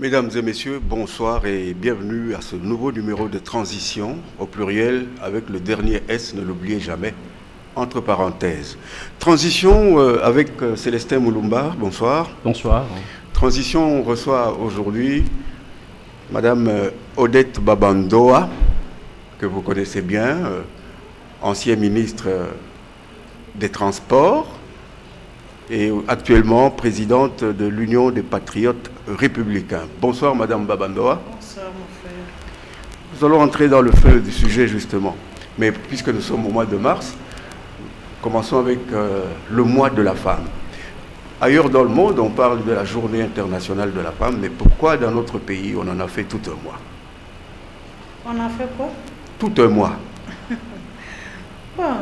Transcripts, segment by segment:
Mesdames et messieurs, bonsoir et bienvenue à ce nouveau numéro de transition, au pluriel, avec le dernier S, ne l'oubliez jamais, entre parenthèses. Transition avec Célestin Moulumba, bonsoir. Bonsoir. Transition, on reçoit aujourd'hui Madame Odette Babandoa, que vous connaissez bien, ancien ministre des Transports, et actuellement présidente de l'Union des Patriotes Républicains. Bonsoir Madame Babandoa. Bonsoir mon frère. Nous allons entrer dans le feu du sujet justement. Mais puisque nous sommes au mois de mars, commençons avec le mois de la femme. Ailleurs dans le monde, on parle de la journée internationale de la femme, mais pourquoi dans notre pays on en a fait tout un mois? On a fait quoi? Tout un mois. Bon,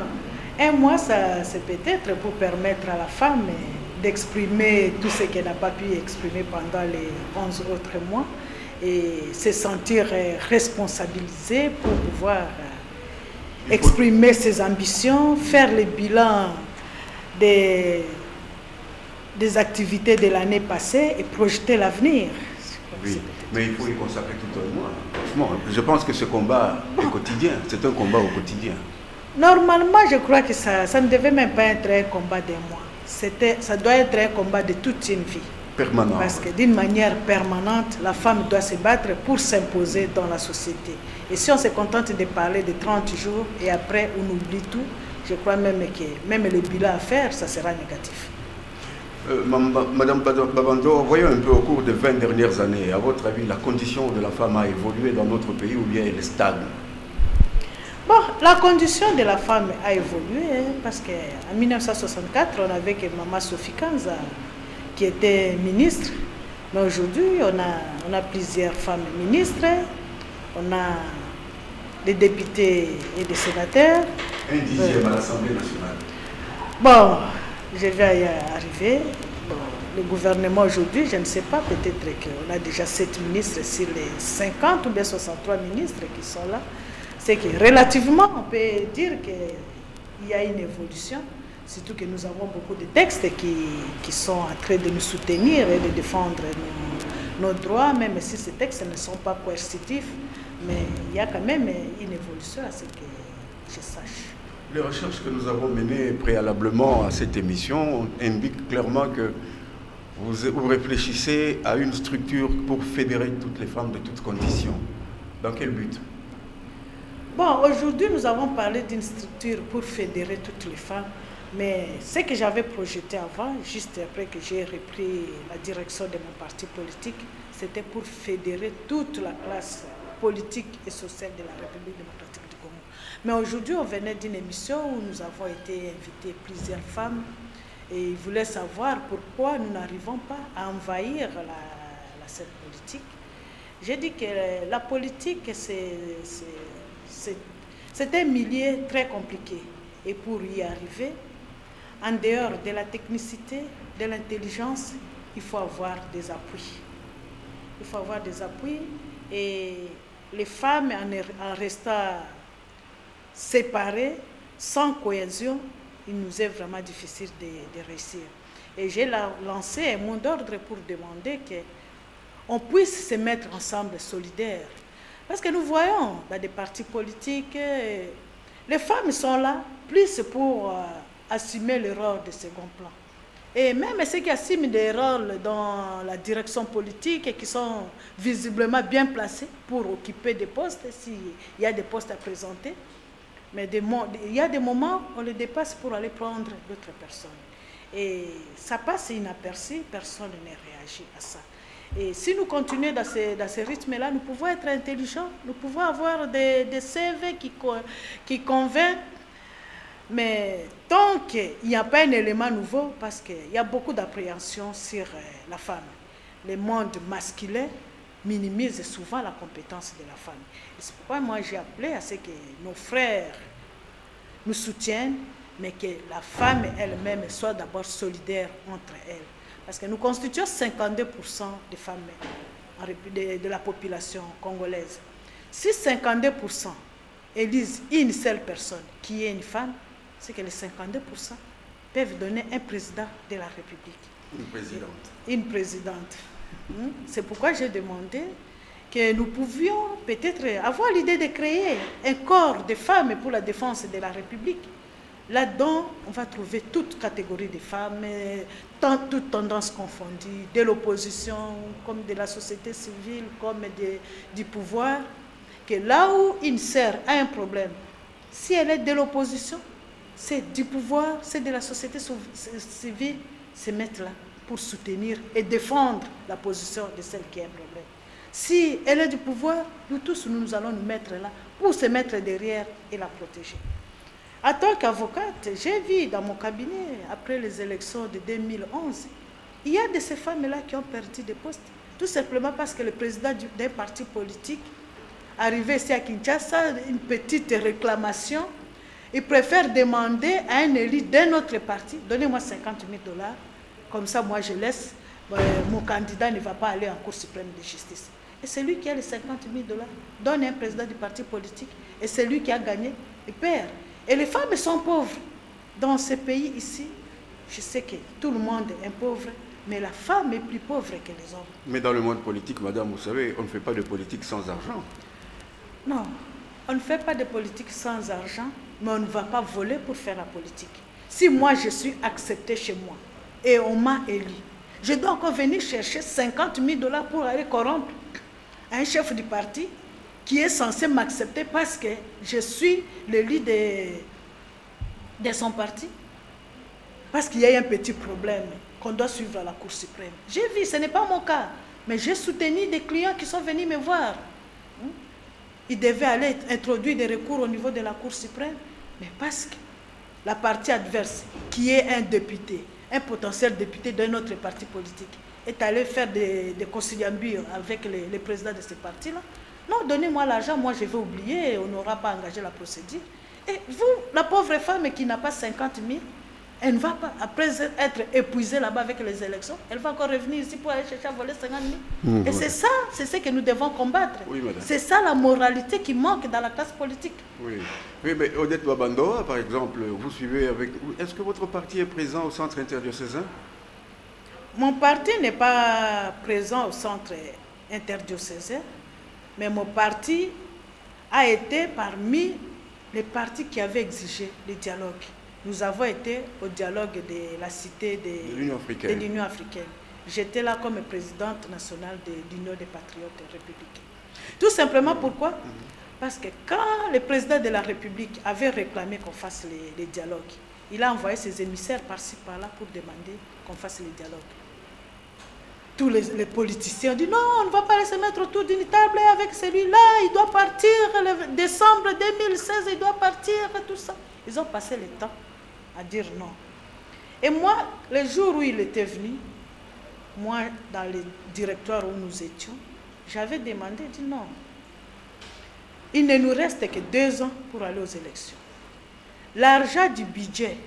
un mois, c'est peut-être pour permettre à la femme d'exprimer tout ce qu'elle n'a pas pu exprimer pendant les 11 autres mois et se sentir responsabilisée pour pouvoir exprimer ses ambitions, faire le bilan des activités de l'année passée et projeter l'avenir. Oui, mais il faut y consacrer tout un mois. Franchement, je pense que ce combat est quotidien. C'est un combat au quotidien. Normalement, je crois que ça ne devait même pas être un combat d'un mois. Ça doit être un combat de toute une vie. Permanent. Parce que d'une manière permanente, la femme doit se battre pour s'imposer dans la société. Et si on se contente de parler de 30 jours et après on oublie tout, je crois même que même le bilan à faire, ça sera négatif. Madame Babando, voyons un peu au cours des 20 dernières années, à votre avis, la condition de la femme a évolué dans notre pays ou bien elle est stable? Bon, la condition de la femme a évolué parce qu'en 1964, on avait que Maman Sophie Kanza qui était ministre. Mais aujourd'hui, on a plusieurs femmes ministres, on a des députés et des sénateurs. Un dixième à l'Assemblée nationale. Bon, je vais y arriver. Bon, le gouvernement aujourd'hui, je ne sais pas, peut-être qu'on a déjà 7 ministres sur les 50 ou bien 63 ministres qui sont là. C'est que relativement, on peut dire qu'il y a une évolution, surtout que nous avons beaucoup de textes qui sont en train de nous soutenir et de défendre nos droits, même si ces textes ne sont pas coercitifs, mais il y a quand même une évolution à ce que je sache. Les recherches que nous avons menées préalablement à cette émission indiquent clairement que vous réfléchissez à une structure pour fédérer toutes les femmes de toutes conditions. Dans quel but? Bon, aujourd'hui, nous avons parlé d'une structure pour fédérer toutes les femmes, mais ce que j'avais projeté avant, juste après que j'ai repris la direction de mon parti politique, c'était pour fédérer toute la classe politique et sociale de la République démocratique du Congo. Mais aujourd'hui, on venait d'une émission où nous avons été invités plusieurs femmes et ils voulaient savoir pourquoi nous n'arrivons pas à envahir la scène politique. J'ai dit que la politique, c'est un milieu très compliqué. Et pour y arriver, en dehors de la technicité, de l'intelligence, il faut avoir des appuis. Il faut avoir des appuis et les femmes, en restant séparées, sans cohésion, il nous est vraiment difficile de réussir. Et j'ai lancé un mot d'ordre pour demander qu'on puisse se mettre ensemble solidaires. Parce que nous voyons dans des partis politiques, les femmes sont là, plus pour assumer le rôle de second plan. Et même ceux qui assument des rôles dans la direction politique et qui sont visiblement bien placés pour occuper des postes, s'il y a des postes à présenter, mais il y a des moments où on les dépasse pour aller prendre d'autres personnes. Et ça passe inaperçu, personne ne réagit à ça. Et si nous continuons dans ce rythme-là, nous pouvons être intelligents, nous pouvons avoir des CV qui convainquent, mais tant qu'il n'y a pas un élément nouveau, parce qu'il y a beaucoup d'appréhension sur la femme. Le monde masculin minimise souvent la compétence de la femme. C'est pourquoi moi j'ai appelé à ce que nos frères nous soutiennent, mais que la femme elle-même soit d'abord solidaire entre elles. Parce que nous constituons 52% des femmes de la population congolaise. Si 52% élisent une seule personne qui est une femme, c'est que les 52% peuvent donner un président de la République. Une présidente. Une présidente. C'est pourquoi j'ai demandé que nous pouvions peut-être avoir l'idée de créer un corps de femmes pour la défense de la République. Là-dedans, on va trouver toute catégorie de femmes, toutes tendances confondues, de l'opposition, comme de la société civile, comme du pouvoir, que là où une sœur a un problème, si elle est de l'opposition, c'est du pouvoir, c'est de la société civile, se mettre là pour soutenir et défendre la position de celle qui a un problème. Si elle est du pouvoir, nous tous, nous allons nous mettre là pour se mettre derrière et la protéger. En tant qu'avocate, j'ai vu dans mon cabinet, après les élections de 2011, il y a de ces femmes-là qui ont perdu des postes, tout simplement parce que le président d'un parti politique, arrivé ici à Kinshasa, une petite réclamation, il préfère demander à un élu d'un autre parti, donnez-moi 50 000 $, comme ça moi je laisse, mon candidat ne va pas aller en Cour suprême de justice. Et c'est lui qui a les 50 000 $, donne un président du parti politique, et c'est lui qui a gagné, il perd. Et les femmes sont pauvres. Dans ce pays ici, je sais que tout le monde est pauvre, mais la femme est plus pauvre que les hommes. Mais dans le monde politique, madame, vous savez, on ne fait pas de politique sans argent. Non, on ne fait pas de politique sans argent, mais on ne va pas voler pour faire la politique. Si moi je suis acceptée chez moi et on m'a élu, je dois encore venir chercher 50 000 $ pour aller corrompre un chef du parti qui est censé m'accepter parce que je suis le leader de son parti, parce qu'il y a un petit problème qu'on doit suivre à la Cour suprême. J'ai vu, ce n'est pas mon cas, mais j'ai soutenu des clients qui sont venus me voir. Ils devaient aller introduire des recours au niveau de la Cour suprême, mais parce que la partie adverse, qui est un député, un potentiel député d'un autre parti politique, est allé faire des conciliabures avec les présidents de ce parti-là. Non, donnez-moi l'argent, moi je vais oublier, on n'aura pas engagé la procédure. Et vous, la pauvre femme qui n'a pas 50 000, elle ne va pas, après être épuisée là-bas avec les élections, elle va encore revenir ici pour aller chercher à voler 50 000. Et c'est ça, c'est ce que nous devons combattre. Oui, c'est ça la moralité qui manque dans la classe politique. Oui, oui, mais Odette Babandoa, par exemple, vous suivez avec... Est-ce que votre parti est présent au centre interdiocésain? Mon parti n'est pas présent au centre interdiocésain, mais mon parti a été parmi les partis qui avaient exigé le dialogue. Nous avons été au dialogue de la cité de l'Union africaine. J'étais là comme présidente nationale de l'Union des patriotes républicains. Tout simplement pourquoi? Parce que quand le président de la République avait réclamé qu'on fasse les dialogues, il a envoyé ses émissaires par-ci par-là pour demander qu'on fasse les dialogues. Tous les politiciens ont dit non, on ne va pas se mettre autour d'une table avec celui-là, il doit partir, le décembre 2016, il doit partir, tout ça. Ils ont passé le temps à dire non. Et moi, le jour où il était venu, moi, dans le directoire où nous étions, j'avais demandé, dit non, il ne nous reste que 2 ans pour aller aux élections. L'argent du budget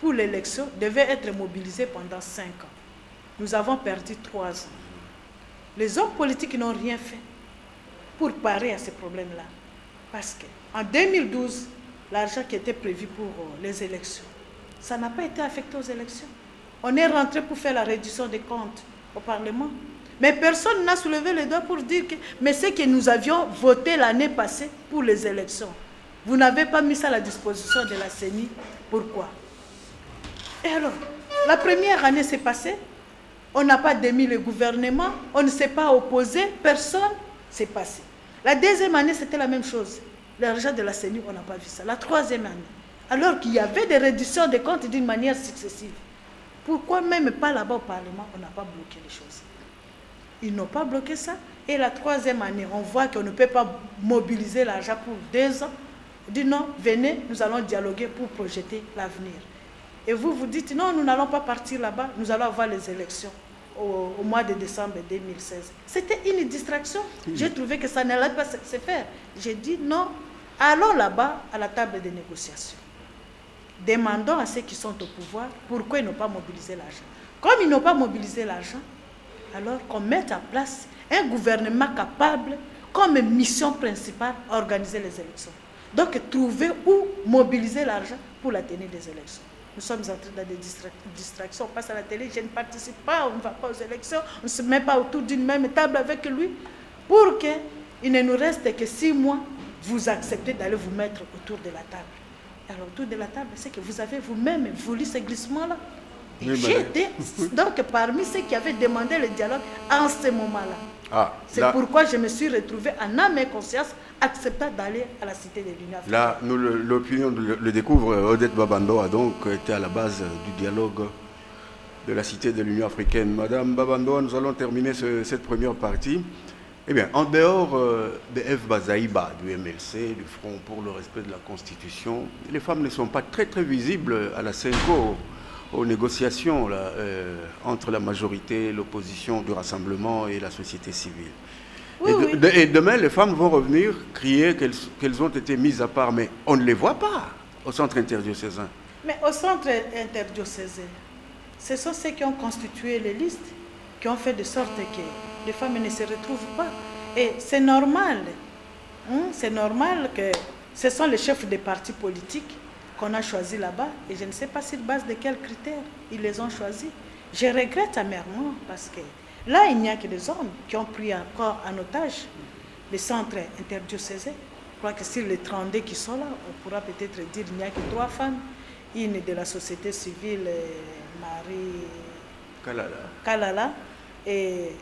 pour l'élection devait être mobilisé pendant 5 ans. Nous avons perdu 3 ans. Les hommes politiques n'ont rien fait pour parer à ces problèmes-là. Parce qu'en 2012, l'argent qui était prévu pour les élections, ça n'a pas été affecté aux élections. On est rentré pour faire la réduction des comptes au Parlement. Mais personne n'a soulevé les doigts pour dire que... Mais c'est que nous avions voté l'année passée pour les élections. Vous n'avez pas mis ça à la disposition de la CENI. Pourquoi? Et alors, la première année s'est passée. On n'a pas démis le gouvernement, on ne s'est pas opposé, personne, c'est passé. La deuxième année, c'était la même chose. L'argent de la CENI, on n'a pas vu ça. La troisième année, alors qu'il y avait des réductions de comptes d'une manière successive. Pourquoi même pas là-bas au Parlement, on n'a pas bloqué les choses? Ils n'ont pas bloqué ça. Et la troisième année, on voit qu'on ne peut pas mobiliser l'argent pour 2 ans. On dit non, venez, nous allons dialoguer pour projeter l'avenir. Et vous, vous dites non, nous n'allons pas partir là-bas, nous allons avoir les élections au mois de décembre 2016. C'était une distraction. J'ai trouvé que ça n'allait pas se faire. J'ai dit non, allons là-bas à la table de négociation. Demandons à ceux qui sont au pouvoir pourquoi ils n'ont pas mobilisé l'argent. Comme ils n'ont pas mobilisé l'argent, alors qu'on mette en place un gouvernement capable, comme mission principale, organiser les élections. Donc, trouver où mobiliser l'argent pour la tenue des élections. nous sommes entrés dans des distractions. On passe à la télé, je ne participe pas, on ne va pas aux élections, on ne se met pas autour d'une même table avec lui, pour qu'il ne nous reste que 6 mois, vous acceptez d'aller vous mettre autour de la table. Alors, autour de la table, c'est que vous avez vous-même voulu ce glissement-là. J'étais donc parmi ceux qui avaient demandé le dialogue en ce moment-là. C'est pourquoi je me suis retrouvé en âme et conscience acceptant d'aller à la Cité de l'Union africaine. Là, l'opinion le découvre. Odette Babando a donc été à la base du dialogue de la Cité de l'Union africaine. Madame Babando, nous allons terminer cette première partie. Eh bien, en dehors de Eve Bazaïba, du MLC, du Front pour le respect de la Constitution, les femmes ne sont pas très visibles à la CENCO, aux négociations là, entre la majorité, l'opposition du rassemblement et la société civile. Oui, et demain, les femmes vont revenir crier qu'elles ont été mises à part, mais on ne les voit pas au centre interdiocésain. Mais au centre interdiocésain, ce sont ceux qui ont constitué les listes, qui ont fait de sorte que les femmes ne se retrouvent pas. Et c'est normal. C'est normal que ce sont les chefs des partis politiques qu'on a choisis là-bas. Et je ne sais pas sur base de quels critères ils les ont choisis. Je regrette amèrement parce que là, il n'y a que des hommes qui ont pris encore en otage les centres interdiocésains. Je crois que sur les 32 qui sont là, on pourra peut-être dire qu'il n'y a que 3 femmes. Une de la société civile, Marie Kalala, et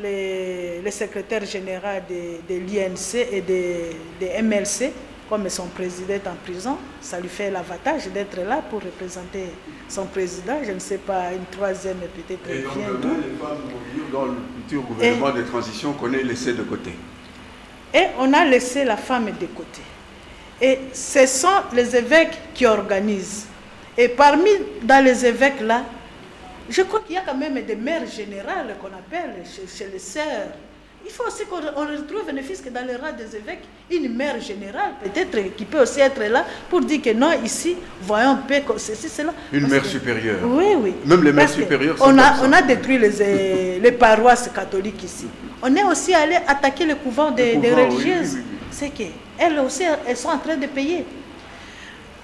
le secrétaire général de l'INC et de MLC, comme son président est en prison, ça lui fait l'avantage d'être là pour représenter son président. Je ne sais pas, une troisième peut-être. Et donc, les femmes dans le futur gouvernement de transition qu'on ait laissé de côté. Et on a laissé la femme de côté. Et ce sont les évêques qui organisent. Et parmi, dans les évêques là, je crois qu'il y a quand même des mères générales qu'on appelle chez les sœurs. Il faut aussi qu'on retrouve, ne fût-ce que dans les rangs des évêques, une mère générale, peut-être, qui peut aussi être là pour dire que non, ici, voyons un peu ceci, cela. Une mère supérieure. Oui. Même les mères supérieures. On a détruit les paroisses catholiques ici. On est aussi allé attaquer le couvent des religieuses. Oui. C'est qu'elles aussi, elles sont en train de payer.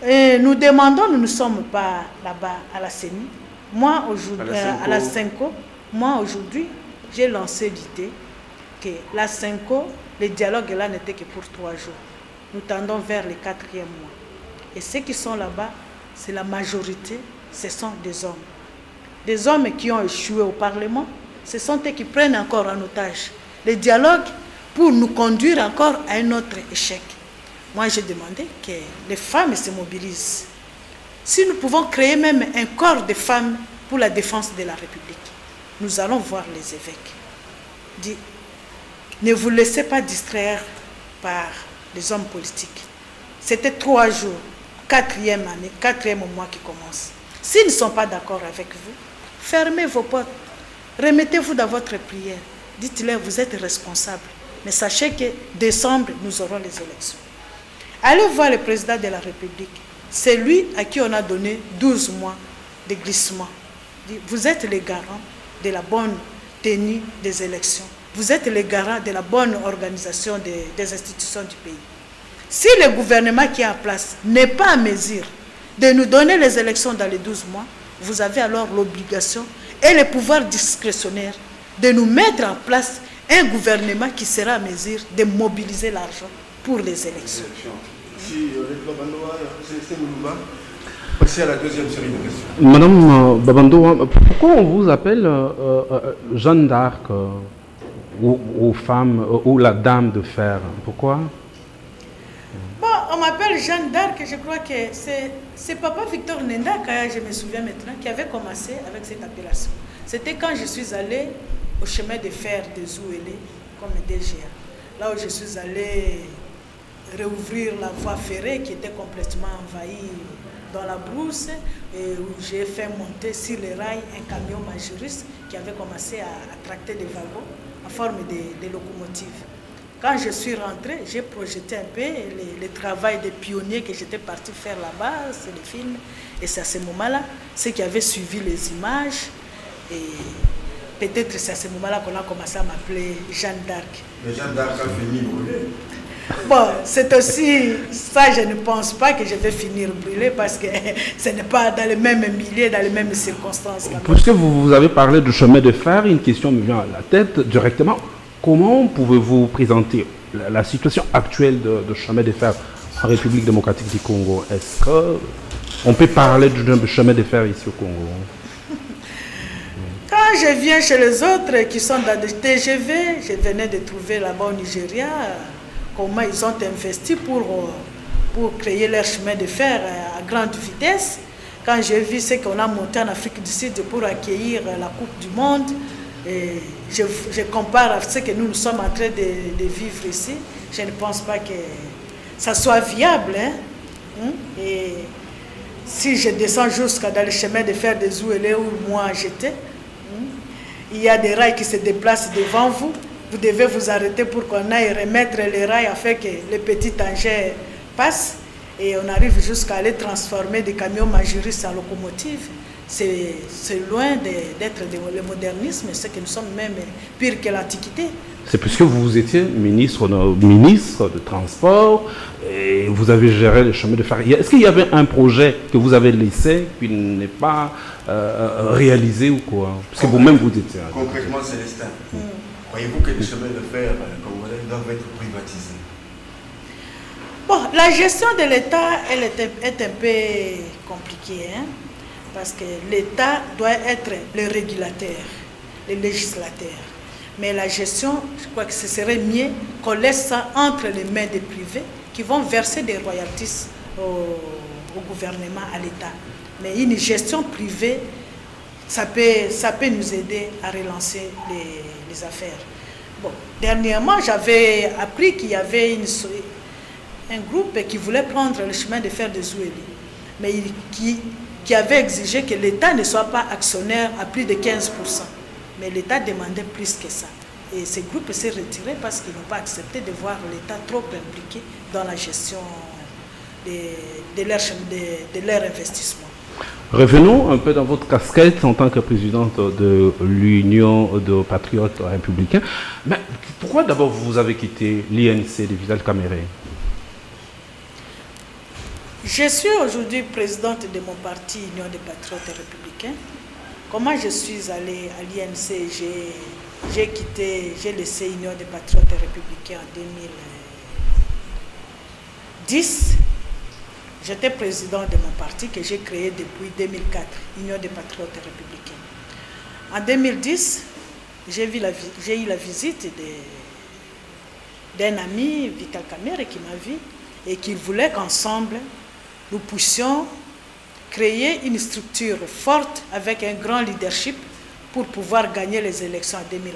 Et nous demandons, nous ne sommes pas là-bas à la CENI. Moi, aujourd'hui, à la CENCO, moi, aujourd'hui, j'ai lancé l'idée que la CENCO, le dialogue là n'était que pour 3 jours. Nous tendons vers le 4e mois. Et ceux qui sont là-bas, c'est la majorité, ce sont des hommes. Des hommes qui ont échoué au Parlement, ce sont eux qui prennent encore en otage le dialogue pour nous conduire encore à un autre échec. Moi, j'ai demandé que les femmes se mobilisent. Si nous pouvons créer même un corps de femmes pour la défense de la République, nous allons voir les évêques. Dit, ne vous laissez pas distraire par les hommes politiques. C'était 3 jours, 4e année, 4e mois qui commence. S'ils ne sont pas d'accord avec vous, fermez vos portes. Remettez-vous dans votre prière. Dites-leur, vous êtes responsables. Mais sachez que décembre, nous aurons les élections. Allez voir le président de la République. C'est lui à qui on a donné 12 mois de glissement. Vous êtes les garants de la bonne tenue des élections. Vous êtes les garants de la bonne organisation des institutions du pays. Si le gouvernement qui est en place n'est pas à mesure de nous donner les élections dans les 12 mois, vous avez alors l'obligation et le pouvoir discrétionnaire de nous mettre en place un gouvernement qui sera à mesure de mobiliser l'argent pour les élections. Passer à la deuxième série de questions. Madame Babando, pourquoi on vous appelle Jeanne d'Arc ou femme ou la dame de fer? Pourquoi? Bon, on m'appelle Jeanne d'Arc, je crois que c'est Papa Victor Nendaka, je me souviens maintenant, qui avait commencé avec cette appellation. C'était quand je suis allée au chemin de fer de Zouélé comme DGA. Là où je suis allée réouvrir la voie ferrée qui était complètement envahie dans la brousse et où j'ai fait monter sur les rails un camion majoriste qui avait commencé à tracter des wagons en forme de locomotive. Quand je suis rentrée, j'ai projeté un peu le travail des pionniers que j'étais partie faire là-bas, c'est les films. Et c'est à ce moment-là, ceux qui avaient suivi les images, et peut-être c'est à ce moment-là qu'on a commencé à m'appeler Jeanne d'Arc. Mais Jeanne d'Arc a fini brûlée. Bon, c'est aussi ça, je ne pense pas que je vais finir brûlé parce que ce n'est pas dans le même milieu, dans les mêmes circonstances. Puisque vous avez parlé du chemin de fer, une question me vient à la tête directement. Comment pouvez-vous présenter la situation actuelle de chemin de fer en République démocratique du Congo? Est-ce qu'on peut parler du chemin de fer ici au Congo? Quand je viens chez les autres qui sont dans des TGV, je venais de trouver là-bas au Nigeria comment ils ont investi pour créer leur chemin de fer à grande vitesse. Quand j'ai vu ce qu'on a monté en Afrique du Sud pour accueillir la Coupe du Monde, et je compare à ce que nous sommes en train de vivre ici. Je ne pense pas que ça soit viable. Hein? Et si je descends jusqu'à dans le chemin de fer de Zouélé où moi j'étais, il y a des rails qui se déplacent devant vous. Vous devez vous arrêter pour qu'on aille remettre les rails afin que les petits engins passent. Et on arrive jusqu'à aller transformer des camions Majuris en locomotives. C'est loin d'être le modernisme, c'est que nous sommes même pire que l'Antiquité. C'est puisque vous étiez ministre de Transport et vous avez géré le chemin de fer. Est-ce qu'il y avait un projet que vous avez laissé qui n'est pas réalisé ou quoi? Parce que vous-même vous étiez... Concrètement, Célestin, croyez-vous que les chemins de fer congolais doivent être privatisés? Bon, la gestion de l'État, elle est un peu compliquée, hein, parce que l'État doit être le régulateur, le législateur. Mais la gestion, je crois que ce serait mieux qu'on laisse ça entre les mains des privés qui vont verser des royalties au gouvernement, à l'État. Mais une gestion privée, ça peut nous aider à relancer les affaires. Bon, dernièrement, j'avais appris qu'il y avait un groupe qui voulait prendre le chemin de fer de Zouélé, mais qui avait exigé que l'État ne soit pas actionnaire à plus de 15%. Mais l'État demandait plus que ça. Et ce groupe s'est retiré parce qu'ils n'ont pas accepté de voir l'État trop impliqué dans la gestion de leur investissement. Revenons un peu dans votre casquette en tant que présidente de l'Union de patriotes républicains. Mais pourquoi d'abord vous avez quitté l'INC de Vital Kamerhe? Je suis aujourd'hui présidente de mon parti Union des patriotes républicains. Comment je suis allée à l'INC, j'ai laissé Union des patriotes républicains en 2010. J'étais président de mon parti que j'ai créé depuis 2004, Union des patriotes républicains. En 2010, j'ai eu la visite d'un ami, Vital Kamerhe, qui m'a vu et qui voulait qu'ensemble, nous puissions créer une structure forte avec un grand leadership pour pouvoir gagner les élections en 2011.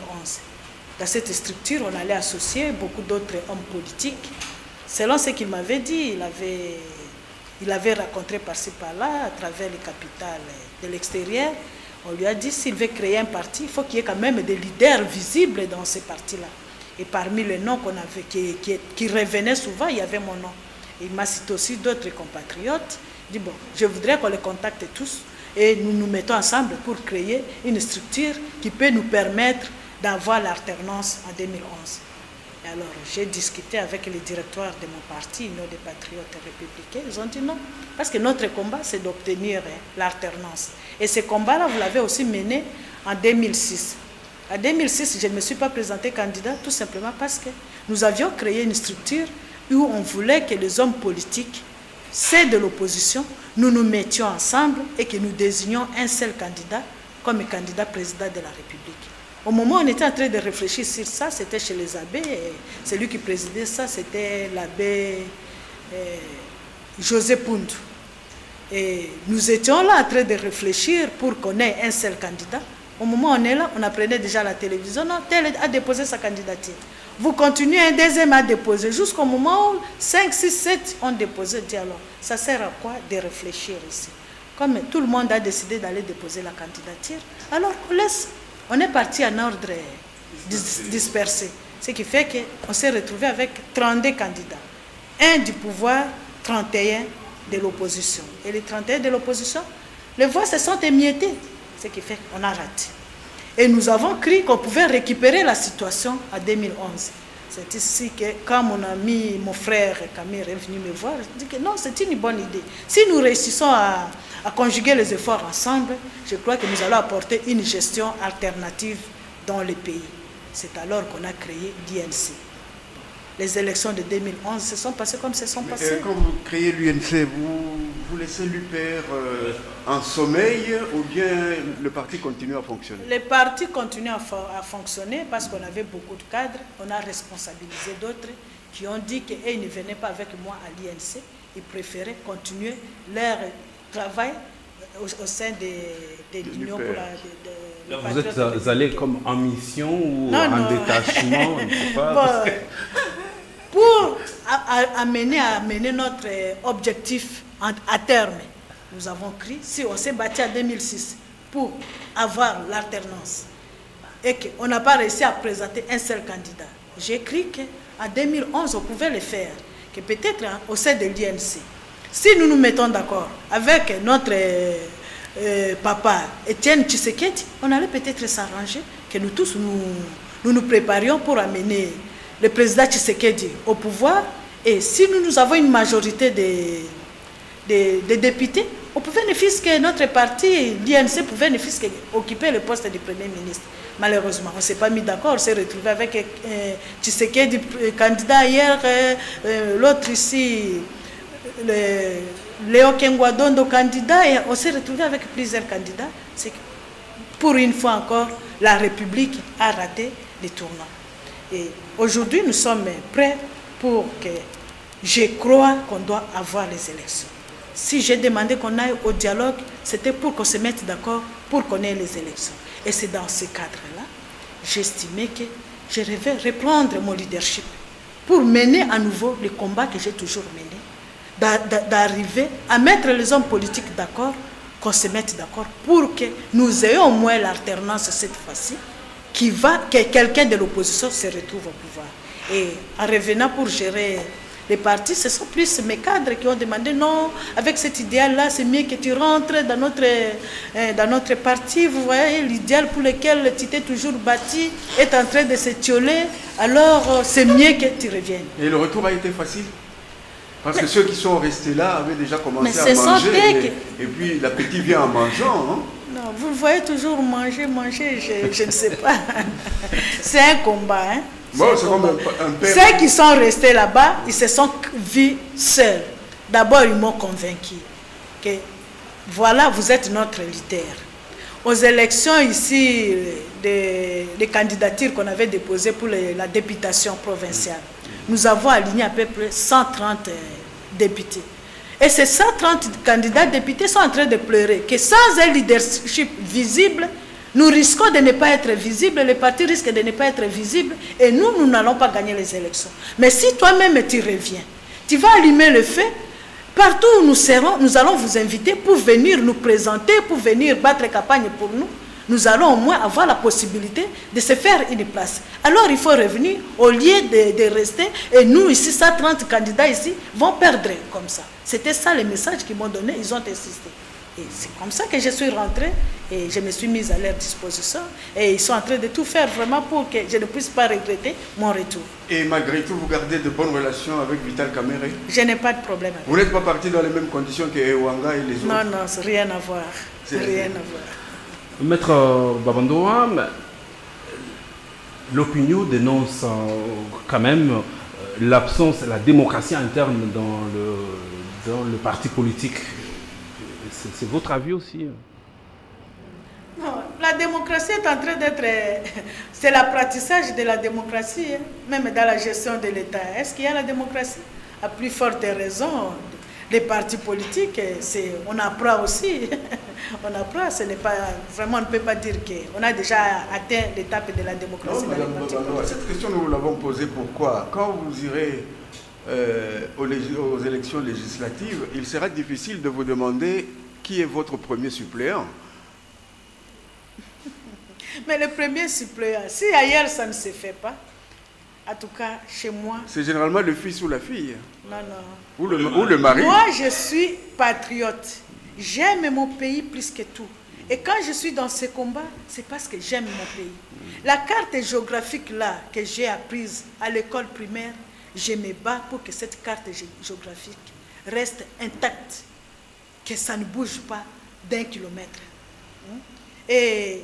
Dans cette structure, on allait associer beaucoup d'autres hommes politiques. Selon ce qu'il m'avait dit, il avait rencontré par-ci par-là, à travers les capitales de l'extérieur. On lui a dit, s'il veut créer un parti, il faut qu'il y ait quand même des leaders visibles dans ces partis-là. Et parmi les noms qu'on avait, qui revenaient souvent, il y avait mon nom. Il m'a cité aussi d'autres compatriotes. Il dit, bon, je voudrais qu'on les contacte tous et nous nous mettons ensemble pour créer une structure qui peut nous permettre d'avoir l'alternance en 2011. Et alors, j'ai discuté avec le directoire de mon parti, Union des patriotes républicains. Ils ont dit non, parce que notre combat, c'est d'obtenir l'alternance. Et ce combat-là, vous l'avez aussi mené en 2006. En 2006, je ne me suis pas présenté candidat, tout simplement parce que nous avions créé une structure où on voulait que les hommes politiques, ceux de l'opposition, nous nous mettions ensemble et que nous désignions un seul candidat comme candidat président de la République. Au moment où on était en train de réfléchir sur ça, c'était chez les abbés, et celui qui présidait ça, c'était l'abbé José Poundou. Et nous étions là en train de réfléchir pour qu'on ait un seul candidat. Au moment où on est là, on apprenait déjà à la télévision, non, tel a déposé sa candidature. Vous continuez, un deuxième à déposer, jusqu'au moment où 5, 6, 7 ont déposé. Dit alors, ça sert à quoi de réfléchir ici? Comme tout le monde a décidé d'aller déposer la candidature, alors on laisse. On est parti en ordre dispersé. Ce qui fait qu'on s'est retrouvé avec 32 candidats. Un du pouvoir, 31 de l'opposition. Et les 31 de l'opposition, les voix se sont émiettées. Ce qui fait qu'on a raté. Et nous avons cru qu'on pouvait récupérer la situation en 2011. C'est ici que quand mon ami, mon frère Camille est venu me voir, je dis que non, c'est une bonne idée. Si nous réussissons à conjuguer les efforts ensemble, je crois que nous allons apporter une gestion alternative dans le pays. C'est alors qu'on a créé l'INC. Les élections de 2011 se sont passées comme se sont passées. Quand vous créez l'UNC, vous laissez l'UPR en sommeil ou bien le parti continue à fonctionner? Le parti continue à fonctionner parce qu'on avait beaucoup de cadres. On a responsabilisé d'autres qui ont dit qu'ils ne venaient pas avec moi à l'INC. Ils préféraient continuer leur travail au sein de l'Union pour la... Vous êtes allé comme en mission ou en détachement? Je sais pas, pour amener notre objectif à terme, nous avons crié, si on s'est battu en 2006 pour avoir l'alternance et qu'on n'a pas réussi à présenter un seul candidat, j'ai cru qu'en 2011 on pouvait le faire, que peut-être au sein de l'INC, si nous nous mettons d'accord avec notre papa Étienne Tshisekedi, on allait peut-être s'arranger, que nous tous nous préparions pour amener le président Tshisekedi au pouvoir. Et si nous avons une majorité de députés, on pouvait ne fût-ce que notre parti, l'INC, pouvait ne fût-ce occuper le poste du Premier ministre. Malheureusement, on ne s'est pas mis d'accord, on s'est retrouvé avec Tshisekedi, candidat hier, l'autre ici, Léo Kengwadondo, candidat, et on s'est retrouvé avec plusieurs candidats. C'est que, pour une fois encore, la République a raté les tournois. Et aujourd'hui, nous sommes prêts pour que je crois qu'on doit avoir les élections. Si j'ai demandé qu'on aille au dialogue, c'était pour qu'on se mette d'accord pour qu'on ait les élections. Et c'est dans ce cadre-là, j'estimais que je devais reprendre mon leadership pour mener à nouveau le combat que j'ai toujours mené, d'arriver à mettre les hommes politiques d'accord, qu'on se mette d'accord pour que nous ayons au moins l'alternance cette fois-ci, que quelqu'un de l'opposition se retrouve au pouvoir. Et en revenant pour gérer les partis, ce sont plus mes cadres qui ont demandé non, avec cet idéal-là, c'est mieux que tu rentres dans notre parti. Vous voyez, l'idéal pour lequel tu t'es toujours bâti est en train de se tioler, alors c'est mieux que tu reviennes. Et le retour a été facile? Parce que ceux qui sont restés là avaient déjà commencé à manger. Et puis l'appétit vient en mangeant. Hein? Non, vous le voyez toujours manger, je ne sais pas. C'est un combat. Hein? Bon, c'est comme un père. Ceux qui sont restés là-bas, ils se sont vus seuls. D'abord, ils m'ont convaincu que voilà, vous êtes notre leader. Aux élections ici, des candidatures qu'on avait déposées pour la députation provinciale, nous avons aligné à peu près 130 députés. Et ces 130 candidats députés sont en train de pleurer que sans un leadership visible, nous risquons de ne pas être visibles, les partis risquent de ne pas être visibles et nous n'allons pas gagner les élections. Mais si toi-même tu reviens, tu vas allumer le feu, partout où nous serons, nous allons vous inviter pour venir nous présenter, pour venir battre campagne pour nous. Nous allons au moins avoir la possibilité de se faire une place. Alors il faut revenir au lieu de rester. Et nous ici, 130 candidats ici, vont perdre comme ça. C'était ça le message qu'ils m'ont donné, ils ont insisté. Et c'est comme ça que je suis rentrée et je me suis mise à leur disposition. Et ils sont en train de tout faire vraiment pour que je ne puisse pas regretter mon retour. Et malgré tout, vous gardez de bonnes relations avec Vital Kamerhe? Je n'ai pas de problème avec. Vous n'êtes pas parti dans les mêmes conditions que Ewanga et les autres? Non, non, c'est rien à voir. C'est rien à voir. Maître Babandoa, l'opinion dénonce quand même l'absence, la démocratie interne dans le parti politique. C'est votre avis aussi? Non, la démocratie est en train d'être... C'est l'apprentissage de la démocratie, hein, même dans la gestion de l'État. Est-ce qu'il y a la démocratie? À plus forte raison, les partis politiques, on apprend aussi. On apprend, ce n'est pas... Vraiment, on ne peut pas dire qu'on a déjà atteint l'étape de la démocratie. Non, Madame Babandoa, cette question, nous l'avons posée pourquoi? Quand vous irez aux élections législatives, il sera difficile de vous demander qui est votre premier suppléant. Mais le premier suppléant, si ailleurs ça ne se fait pas, en tout cas chez moi... C'est généralement le fils ou la fille. Non, non. Ou le mari. Moi, je suis patriote. J'aime mon pays plus que tout. Et quand je suis dans ces combats, c'est parce que j'aime mon pays. La carte géographique là que j'ai apprise à l'école primaire, je me bats pour que cette carte géographique reste intacte, que ça ne bouge pas d'1 kilomètre. Et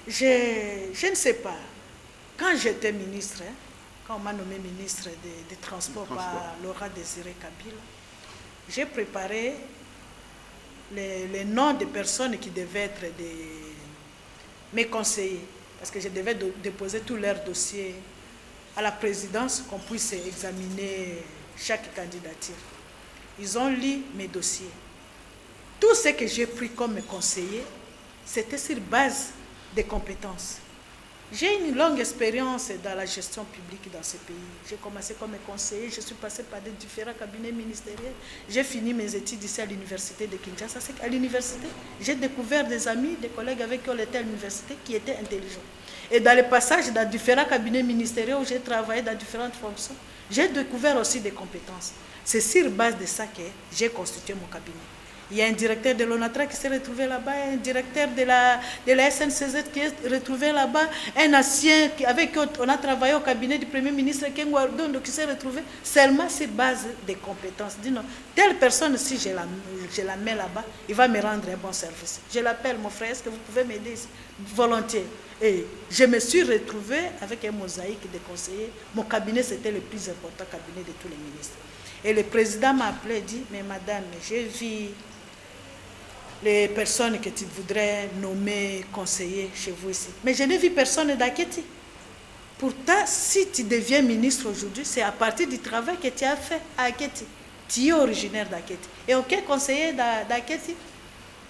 je ne sais pas, quand j'étais ministre, quand on m'a nommé ministre des Transports par Laurent Désiré Kabila, j'ai préparé les noms des personnes qui devaient être mes conseillers, parce que je devais déposer tous leurs dossiers à la présidence, qu'on puisse examiner chaque candidature. Ils ont lu mes dossiers. Tout ce que j'ai pris comme conseiller, c'était sur base des compétences. J'ai une longue expérience dans la gestion publique dans ce pays. J'ai commencé comme conseiller, je suis passé par des différents cabinets ministériels. J'ai fini mes études ici à l'université de Kinshasa. C'est qu'à l'université, j'ai découvert des amis, des collègues avec qui on était à l'université qui étaient intelligents. Et dans les passages dans différents cabinets ministériels où j'ai travaillé dans différentes fonctions, j'ai découvert aussi des compétences. C'est sur base de ça que j'ai constitué mon cabinet. Il y a un directeur de l'ONATRA qui s'est retrouvé là-bas, un directeur de la SNCZ qui est retrouvé là-bas, un ancien avec qui on a travaillé au cabinet du Premier ministre Kengo Ardondo qui s'est retrouvé seulement sur base des compétences. Dis non, telle personne, si je la mets là-bas, il va me rendre un bon service. Je l'appelle, mon frère, est-ce que vous pouvez m'aider ici? Volontiers. Et je me suis retrouvé avec un mosaïque de conseillers. Mon cabinet, c'était le plus important cabinet de tous les ministres. Et le président m'a appelé et dit, mais madame, j'ai vu les personnes que tu voudrais nommer conseillers chez vous ici. Mais je n'ai vu personne d'Aketi. Pourtant, si tu deviens ministre aujourd'hui, c'est à partir du travail que tu as fait à Aketi. Tu es originaire d'Aketi. Et aucun conseiller d'Aketi.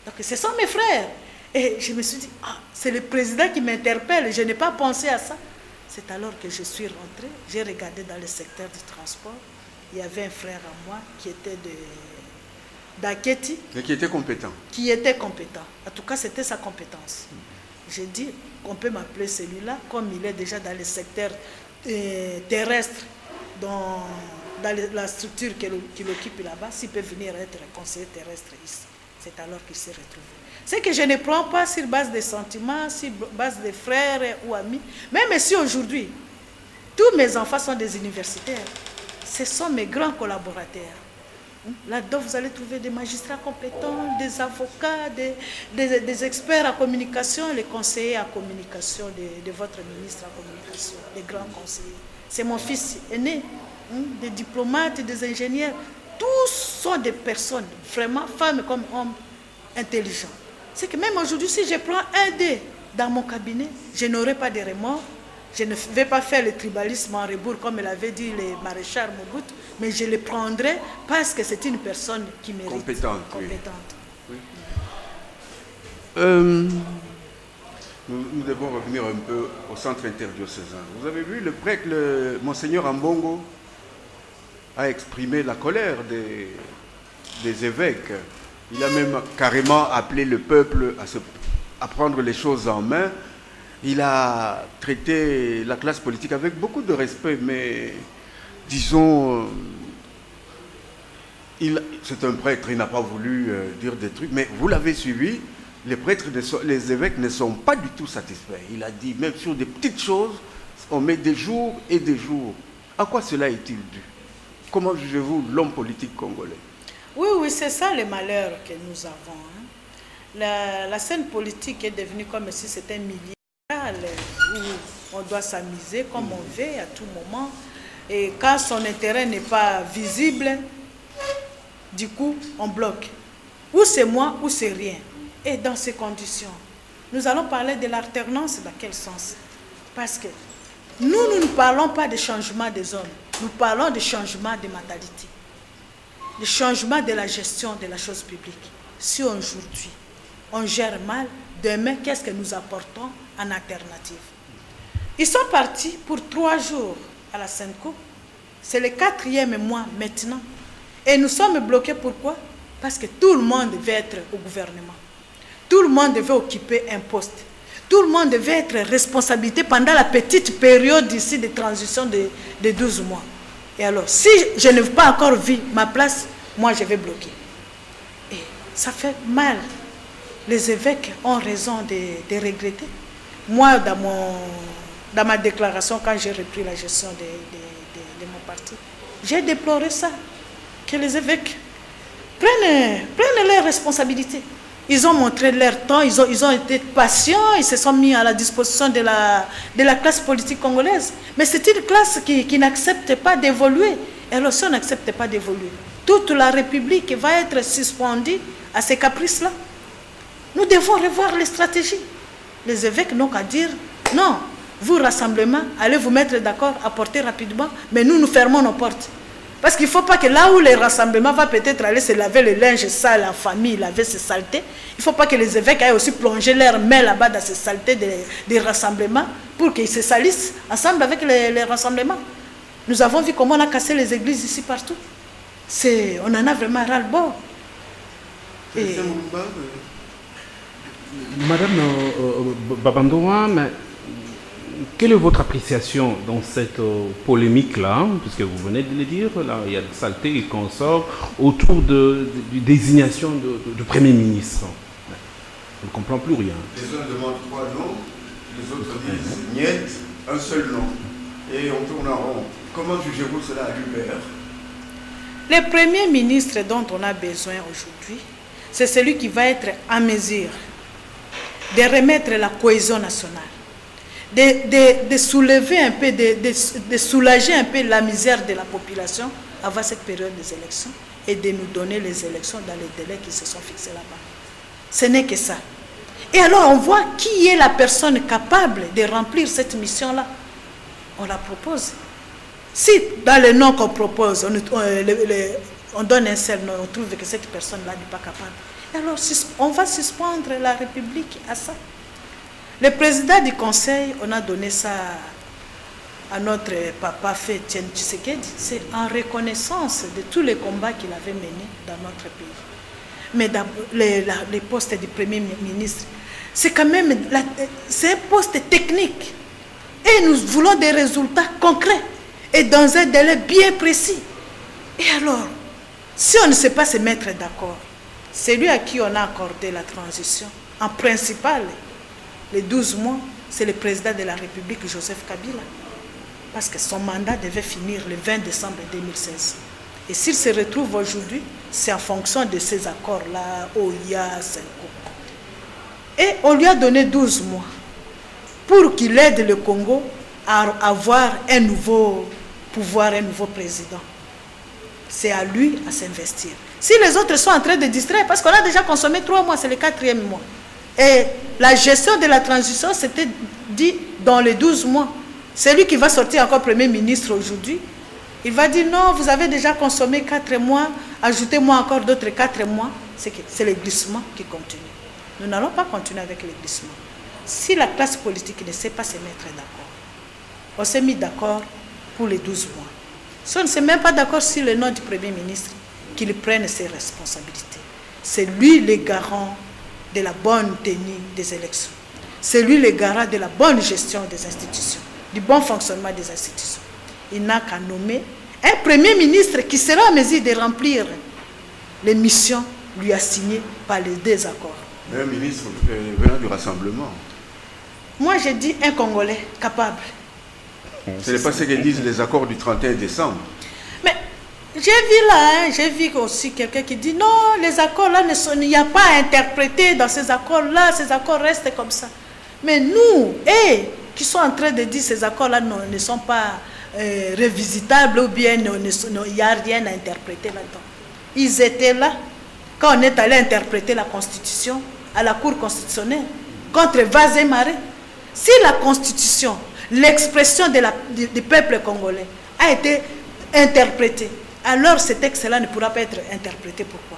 Donc, ce sont mes frères. Et je me suis dit, ah, c'est le président qui m'interpelle. Je n'ai pas pensé à ça. C'est alors que je suis rentrée. J'ai regardé dans le secteur du transport. Il y avait un frère à moi qui était d'Aketi. Mais qui était compétent. Qui était compétent. En tout cas, c'était sa compétence. J'ai dit, on peut m'appeler celui-là, comme il est déjà dans le secteur terrestre, dans la structure qu'il occupe là-bas, s'il peut venir être conseiller terrestre ici. C'est alors qu'il s'est retrouvé. C'est que je ne prends pas sur base des sentiments, sur base des frères ou amis. Même si aujourd'hui, tous mes enfants sont des universitaires, ce sont mes grands collaborateurs. Là-dedans, vous allez trouver des magistrats compétents, des avocats, des experts en communication, les conseillers en communication de votre ministre en communication, des grands conseillers. C'est mon fils aîné, des diplomates, des ingénieurs. Tous sont des personnes, vraiment, femmes comme hommes, intelligents. C'est que même aujourd'hui, si je prends un dé dans mon cabinet, je n'aurai pas de remords. Je ne vais pas faire le tribalisme en rebours, comme l'avait dit le maréchal Mobutu, mais je le prendrai parce que c'est une personne qui mérite. Compétente. Oui. Nous devons revenir un peu au centre interdiocésain. Vous avez vu, le Monseigneur Ambongo a exprimé la colère des évêques. Il a même carrément appelé le peuple à prendre les choses en main. Il a traité la classe politique avec beaucoup de respect, mais disons, c'est un prêtre, il n'a pas voulu dire des trucs, mais vous l'avez suivi, les évêques ne sont pas du tout satisfaits. Il a dit, même sur des petites choses, on met des jours et des jours. À quoi cela est-il dû? Comment jugez-vous l'homme politique congolais? Oui, c'est ça le malheur que nous avons. La scène politique est devenue comme si c'était un milieu où on doit s'amuser comme on veut à tout moment. Et quand son intérêt n'est pas visible, du coup, on bloque. Ou c'est moi, ou c'est rien. Et dans ces conditions, nous allons parler de l'alternance dans quel sens? Parce que nous ne parlons pas de changement des hommes. Nous parlons de changement de mentalité. De changement de la gestion de la chose publique. Si aujourd'hui, on gère mal, demain, qu'est-ce que nous apportons en alternative? Ils sont partis pour 3 jours à la Sainte-Coupe. C'est le 4e mois maintenant. Et nous sommes bloqués, pourquoi? Parce que tout le monde veut être au gouvernement. Tout le monde veut occuper un poste. Tout le monde veut être responsabilité pendant la petite période ici de transition de 12 mois. Et alors, si je n'ai pas encore vu ma place, moi je vais bloquer. Et ça fait mal. les évêques ont raison de regretter. Moi, dans ma déclaration, quand j'ai repris la gestion de mon parti, j'ai déploré ça, que les évêques prennent leurs responsabilités. Ils ont montré leur temps, ils ont été patients, ils se sont mis à la disposition de la classe politique congolaise. Mais c'est une classe qui n'accepte pas d'évoluer. Et alors, si on n'accepte pas d'évoluer, toute la République va être suspendue à ces caprices-là. Nous devons revoir les stratégies. Les évêques n'ont qu'à dire, non, vous, rassemblement, allez vous mettre d'accord, apportez rapidement, mais nous fermons nos portes. Parce qu'il ne faut pas que là où les rassemblements vont peut-être aller se laver le linge sale en famille, laver ces saletés, il ne faut pas que les évêques aillent aussi plonger leurs mains là-bas dans ces saletés des rassemblements pour qu'ils se salissent ensemble avec les rassemblements. Nous avons vu comment on a cassé les églises ici partout. On en a vraiment ras-le-bord. Madame Babandoa, mais quelle est votre appréciation dans cette polémique-là, puisque vous venez de le dire, là, il y a des saletés et consorts autour de désignation du Premier ministre. On ne comprend plus rien. Les uns demandent 3 noms, les autres disent niet, un seul nom. Et on tourne en rond. Comment jugez-vous cela à l'UPR? Le Premier ministre dont on a besoin aujourd'hui, c'est celui qui va être en mesure de remettre la cohésion nationale, de soulever un peu, de soulager un peu la misère de la population avant cette période des élections et de nous donner les élections dans les délais qui se sont fixés là-bas. Ce n'est que ça. Et alors on voit qui est la personne capable de remplir cette mission-là. On la propose. Si dans les noms qu'on propose, on donne un seul nom, on trouve que cette personne-là n'est pas capable, et alors on va suspendre la République à ça. Le président du Conseil, on a donné ça à notre papa fait Etienne Tshisekedi, c'est en reconnaissance de tous les combats qu'il avait menés dans notre pays. Mais les postes du Premier ministre, c'est quand même c'est un poste technique. Et nous voulons des résultats concrets et dans un délai bien précis. Et alors, si on ne sait pas se mettre d'accord, celui à qui on a accordé la transition, en principal, les 12 mois, c'est le président de la République, Joseph Kabila. Parce que son mandat devait finir le 20 décembre 2016. Et s'il se retrouve aujourd'hui, c'est en fonction de ces accords-là, OIA, CENCO. Et on lui a donné 12 mois pour qu'il aide le Congo à avoir un nouveau pouvoir, un nouveau président. C'est à lui à s'investir. Si les autres sont en train de distraire, parce qu'on a déjà consommé 3 mois, c'est le 4e mois. Et la gestion de la transition, c'était dit dans les 12 mois. Celui qui va sortir encore Premier ministre aujourd'hui, il va dire non, vous avez déjà consommé 4 mois, ajoutez-moi encore d'autres 4 mois. C'est le glissement qui continue. Nous n'allons pas continuer avec le glissement. Si la classe politique ne sait pas se mettre d'accord, on s'est mis d'accord pour les 12 mois. Si on ne s'est même pas d'accord sur le nom du Premier ministre, qu'il prenne ses responsabilités. C'est lui le garant de la bonne tenue des élections. C'est lui le garant de la bonne gestion des institutions, du bon fonctionnement des institutions. Il n'a qu'à nommer un Premier ministre qui sera en mesure de remplir les missions lui assignées par les désaccords. Mais un ministre venant du Rassemblement. Moi, j'ai dit un Congolais capable. Ce n'est pas ce que disent les accords du 31 décembre. Mais j'ai vu là, j'ai vu aussi quelqu'un qui dit non, les accords là, il n'y a pas à interpréter dans ces accords là, ces accords restent comme ça. Mais nous, qui sont en train de dire ces accords là ne sont pas révisitables ou bien il n'y a rien à interpréter là-dedans. Ils étaient là quand on est allé interpréter la Constitution à la Cour constitutionnelle contre vase et marée. Si la Constitution, l'expression du peuple congolais a été interprétée, alors ce texte-là ne pourra pas être interprété. Pourquoi?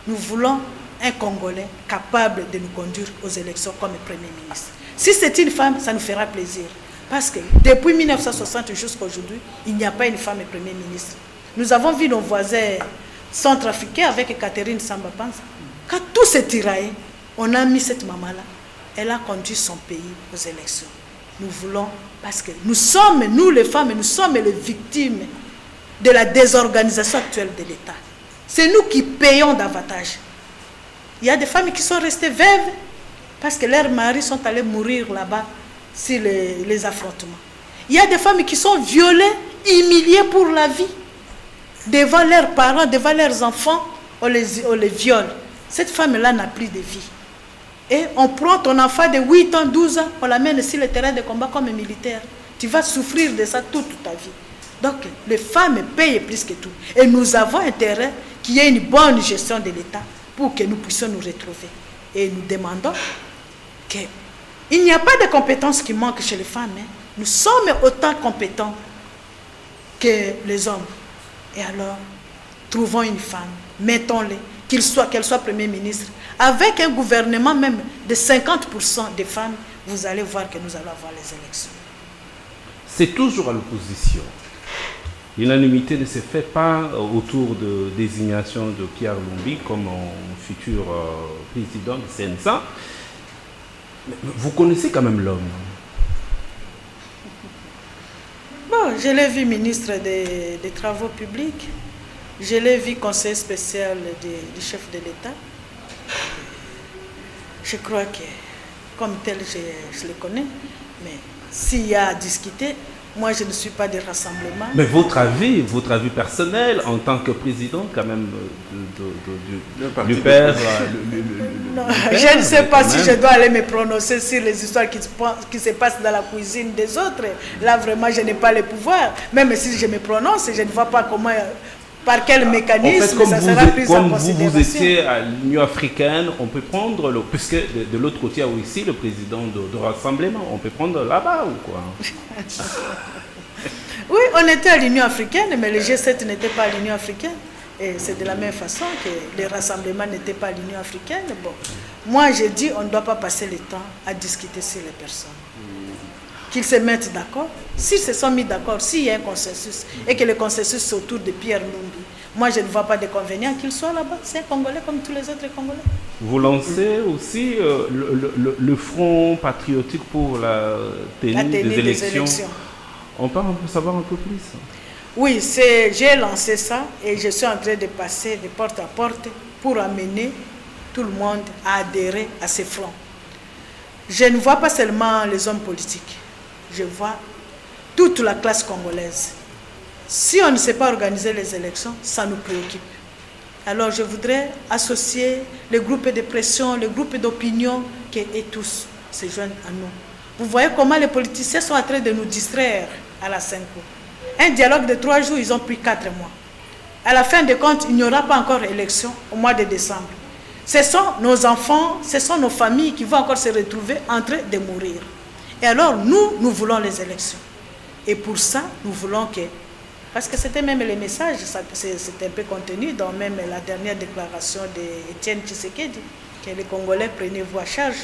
Nous voulons un Congolais capable de nous conduire aux élections comme Premier ministre. Si c'est une femme, ça nous fera plaisir. Parce que depuis 1960 jusqu'à aujourd'hui, il n'y a pas une femme Premier ministre. Nous avons vu nos voisins centrafricains avec Catherine Samba-Panza. Quand tout s'est tiraillé, on a mis cette maman-là. Elle a conduit son pays aux élections. Nous voulons, parce que nous les femmes, nous sommes les victimes de la désorganisation actuelle de l'État. C'est nous qui payons davantage. Il y a des femmes qui sont restées veuves parce que leurs maris sont allés mourir là-bas sur les affrontements. Il y a des femmes qui sont violées, humiliées pour la vie. Devant leurs parents, devant leurs enfants, on les viole. Cette femme-là n'a plus de vie. Et on prend ton enfant de 8 ans, 12 ans, on l'amène sur le terrain de combat comme militaire. Tu vas souffrir de ça toute ta vie. Donc, les femmes payent plus que tout. Et nous avons intérêt qu'il y ait une bonne gestion de l'État pour que nous puissions nous retrouver. Et nous demandons qu'il n'y a pas de compétences qui manquent chez les femmes. Hein. Nous sommes autant compétents que les hommes. Et alors, trouvons une femme, mettons-les, qu'elle soit Premier ministre. Avec un gouvernement même de 50% des femmes, vous allez voir que nous allons avoir les élections. C'est toujours à l'opposition. L'unanimité ne se fait pas autour de désignation de Pierre Lumbi comme futur président du CNSA. Vous connaissez quand même l'homme. Bon, je l'ai vu ministre des Travaux publics. Je l'ai vu conseiller spécial du chef de l'État. Je crois que, comme tel, je le connais. Mais s'il y a à discuter, moi, je ne suis pas des rassemblements. Mais votre avis personnel en tant que président, quand même, du père... Je ne sais pas si je dois aller me prononcer sur les histoires qui se passent dans la cuisine des autres. Là, vraiment, je n'ai pas le pouvoir. Même si je me prononce, je ne vois pas comment... Par quel mécanisme en fait, ça sera pris en considération. Comme vous étiez à l'Union africaine, on peut prendre, puisque de l'autre côté, il y a aussi le président de rassemblement, on peut prendre là-bas ou quoi? Oui, on était à l'Union africaine, mais le G7 n'était pas à l'Union africaine. Et c'est de la même façon que les rassemblements n'étaient pas à l'Union africaine. Bon, moi, j'ai dit on ne doit pas passer le temps à discuter sur les personnes. Qu'ils se mettent d'accord. S'ils se sont mis d'accord, s'il y a un consensus, et que le consensus c'est autour de Pierre Lumbi, moi je ne vois pas d'inconvénient qu'il soit là-bas. C'est un Congolais comme tous les autres Congolais. Vous lancez aussi le front patriotique pour la tenue des élections. On peut savoir un peu plus. Oui, j'ai lancé ça et je suis en train de passer de porte à porte pour amener tout le monde à adhérer à ces fronts. Je ne vois pas seulement les hommes politiques. Je vois toute la classe congolaise. Si on ne sait pas organiser les élections, ça nous préoccupe. Alors je voudrais associer les groupes de pression, les groupes d'opinion, et tous se joignent à nous. Vous voyez comment les politiciens sont en train de nous distraire à la 5 ans. Un dialogue de 3 jours, ils ont pris 4 mois. À la fin des comptes, il n'y aura pas encore élection au mois de décembre. Ce sont nos enfants, ce sont nos familles qui vont encore se retrouver en train de mourir. Et alors, nous voulons les élections. Et pour ça, nous voulons que... Parce que c'était même le message, c'était un peu contenu dans même la dernière déclaration d'Étienne Tshisekedi, que les Congolais prenaient vous à charge.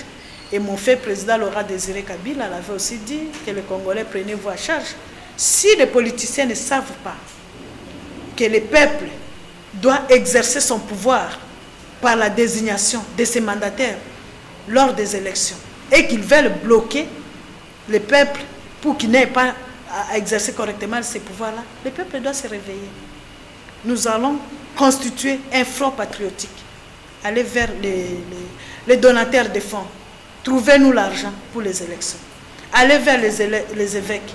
Et mon fait président Laurent Désiré Kabila l'avait aussi dit que les Congolais prenaient vous à charge. Si les politiciens ne savent pas que le peuple doit exercer son pouvoir par la désignation de ses mandataires lors des élections et qu'ils veulent bloquer le peuple pour qu'il n'ait pas à exercer correctement ces pouvoirs-là, le peuple doit se réveiller. Nous allons constituer un front patriotique, aller vers les donateurs de fonds, trouvez-nous l'argent pour les élections, allez vers les évêques,